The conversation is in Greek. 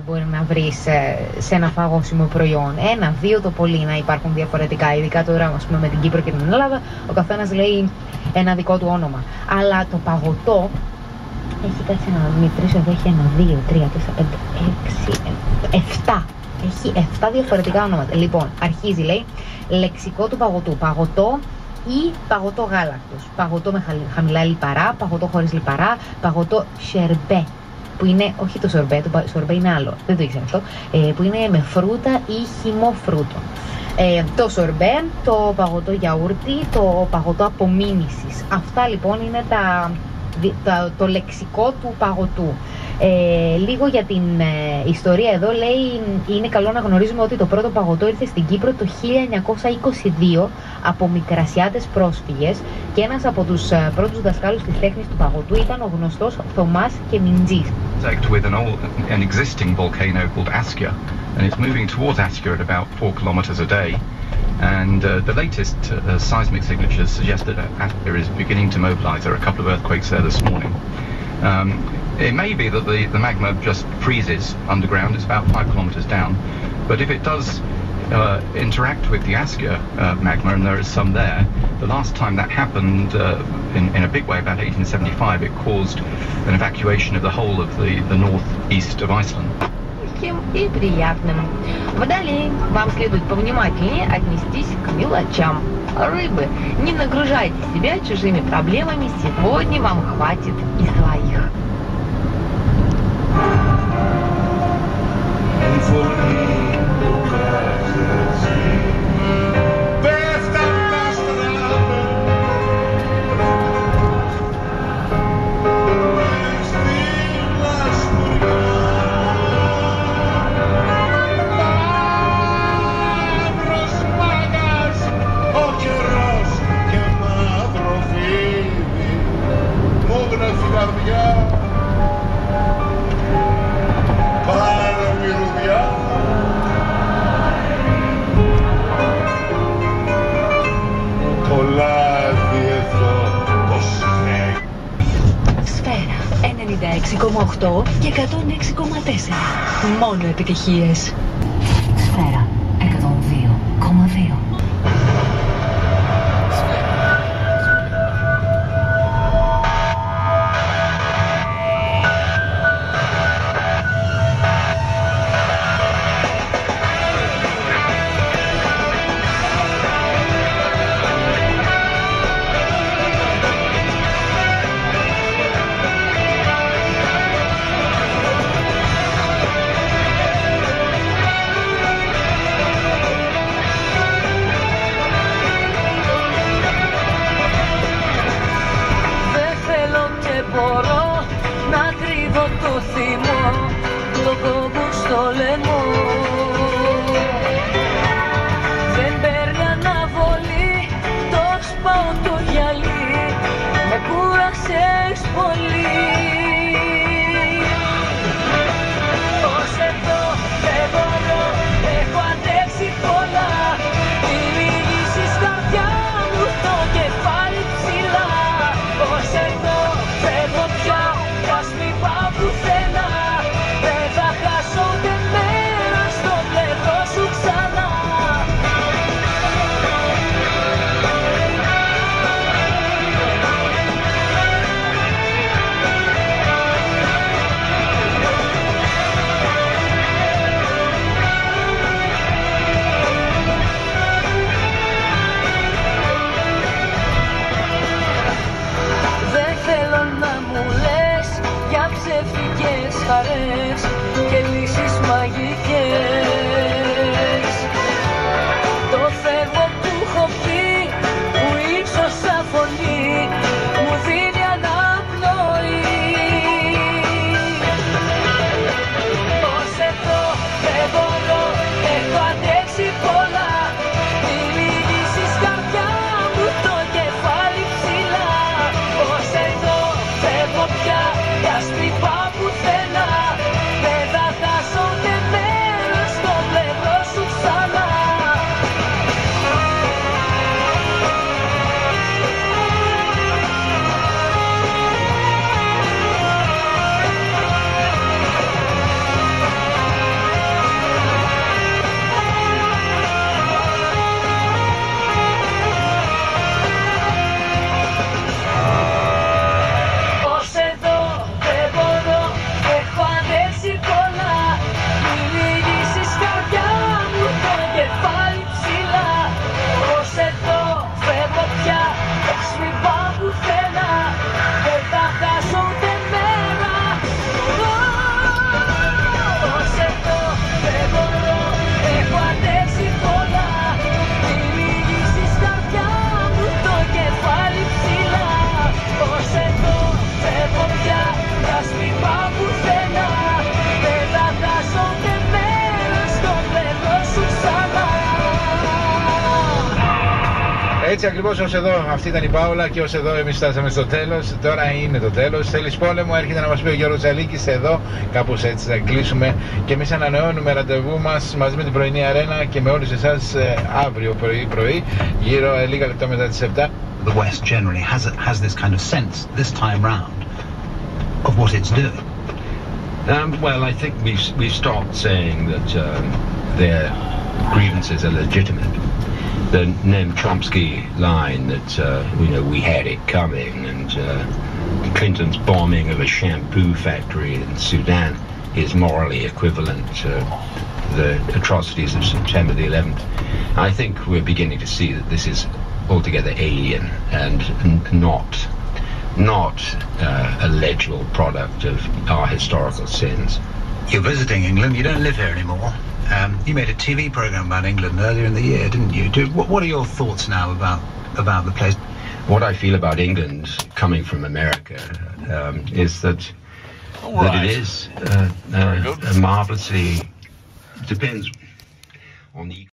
Μπορεί να βρεις σε ένα φαγόσιμο προϊόν. Ένα, δύο το πολύ να υπάρχουν διαφορετικά. Ειδικά τώρα, ας πούμε, με την Κύπρο και την Ελλάδα, ο καθένας λέει ένα δικό του όνομα. Αλλά το παγωτό έχει, κάτσε να μετρήσω εδώ, έχει 1, 2, 3, 4, 5, 6, 7. Έχει 7 διαφορετικά ονόματα. Λοιπόν, αρχίζει, λέει, λεξικό του παγωτού. Παγωτό ή παγωτό γάλακτος. Παγωτό με χαμηλά λιπαρά, παγωτό χωρίς λιπαρά, παγωτό σερμπέ. Που είναι, όχι το σορμπέ, το σορμπέ είναι άλλο, δεν το ήξερα αυτό, που είναι με φρούτα ή χυμό φρούτων. Το σορμπέ, το παγωτό γιαούρτι, το παγωτό απομίμησης. Αυτά λοιπόν είναι το λεξικό του παγωτού. Λίγο για την ιστορία εδώ, λέει, είναι καλό να γνωρίζουμε ότι το πρώτο παγωτό ήρθε στην Κύπρο το 1922 από Μικρασιάτες πρόσφυγες και ένας από τους πρώτους δασκάλους της τέχνης του παγωτού ήταν ο γνωστός Θωμάς Κεμιντζής. With an existing volcano called Askja, and it's moving towards Askja at about 4 kilometers a day. And the latest seismic signatures suggest that Askja is beginning to mobilize. There are a couple of earthquakes there this morning. It may be that the magma just freezes underground. It's about 5 kilometers down. But if it does interact with the Askja magma, and there is some there, the last time that happened in a big way, about 1875, it caused an evacuation of the whole of the northeast of Iceland. И приятным. Далее вам следует повнимательнее отнестись к мелочам. Рыбы, не нагружайте себя чужими проблемами, сегодня вам хватит и своих. Σφαίρα 96,8 και 106,4. Μόνο επιτυχίες. Σφαίρα 102,2. Και λύσεις μαγικές. Το φεύγω που έχω πει, που ίσως σαν φωνή μου δίνει αναπνοή. Ως εδώ δεν μπορώ, έχω αντέξει πολλά. Μη λυγίσεις καρδιά μου το κεφάλι ψηλά. Ως εδώ φεύγω πια, κι ας μην πάω πουθενά. Δεν θα χάσω ούτε μέρος στο Έτσι ακριβώς ως εδώ, αυτή ήταν η Πάολα και ως εδώ εμείς φτάσαμε στο τέλος. Τώρα είναι το τέλος. Θέλεις πόλεμο, έρχεται να μας πει ο Γιώργος Τσαλίκης εδώ. Κάπως έτσι θα κλείσουμε. Και εμείς ανανεώνουμε ραντεβού μας μαζί με την πρωινή αρένα και με όλους εσάς αύριο πρωί, γύρω λίγα λεπτά μετά τις 7. The West generally has this kind of sense this time round of what it's doing. Well, I think we've stopped saying that their grievances are legitimate. The Noam Chomsky line that we had it coming, and Clinton's bombing of a shampoo factory in Sudan is morally equivalent to the atrocities of September the 11th. I think we're beginning to see that this is altogether alien and not a legible product of our historical sins. You're visiting England, you don't live here anymore. You made a TV program about England earlier in the year, didn't you? What are your thoughts now about the place? What I feel about England, coming from America, is that it is a marvelously, depends on the